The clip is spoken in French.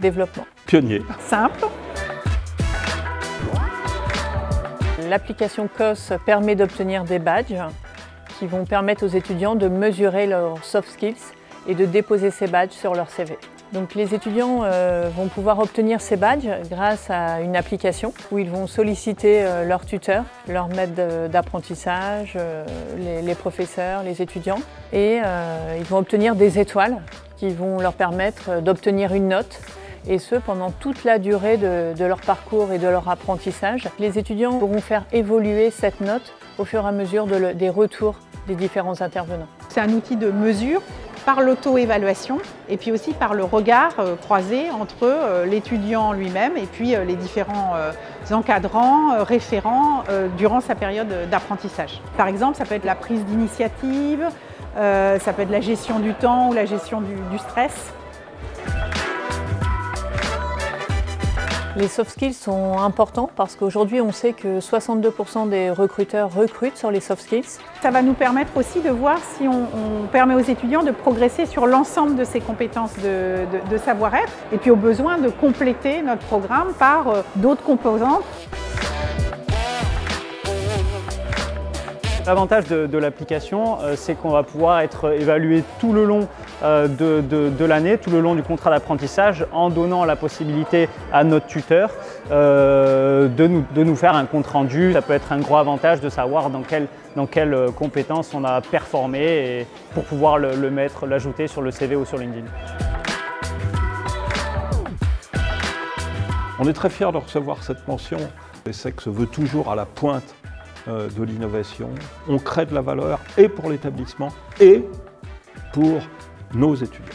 Développement. Pionnier. Simple. L'application COS permet d'obtenir des badges qui vont permettre aux étudiants de mesurer leurs soft skills et de déposer ces badges sur leur CV. Donc les étudiants vont pouvoir obtenir ces badges grâce à une application où ils vont solliciter leur tuteur, leur maître d'apprentissage, les professeurs, les étudiants, et ils vont obtenir des étoiles qui vont leur permettre d'obtenir une note, et ce pendant toute la durée de leur parcours et de leur apprentissage. Les étudiants pourront faire évoluer cette note au fur et à mesure des retours des différents intervenants. C'est un outil de mesure par l'auto-évaluation et puis aussi par le regard croisé entre l'étudiant lui-même et puis les différents encadrants, référents durant sa période d'apprentissage. Par exemple, ça peut être la prise d'initiative, ça peut être la gestion du temps ou la gestion du stress. Les soft skills sont importants parce qu'aujourd'hui on sait que 62% des recruteurs recrutent sur les soft skills. Ça va nous permettre aussi de voir si on permet aux étudiants de progresser sur l'ensemble de ces compétences de savoir-être et puis au besoin de compléter notre programme par d'autres composantes. L'avantage de l'application, c'est qu'on va pouvoir être évalué tout le long de l'année, tout le long du contrat d'apprentissage, en donnant la possibilité à notre tuteur de nous faire un compte rendu. Ça peut être un gros avantage de savoir dans quelles compétences on a performé et pour pouvoir l'ajouter sur le CV ou sur LinkedIn. On est très fiers de recevoir cette mention. ESSEC se veut toujours à la pointe de l'innovation. On crée de la valeur et pour l'établissement et pour nos étudiants.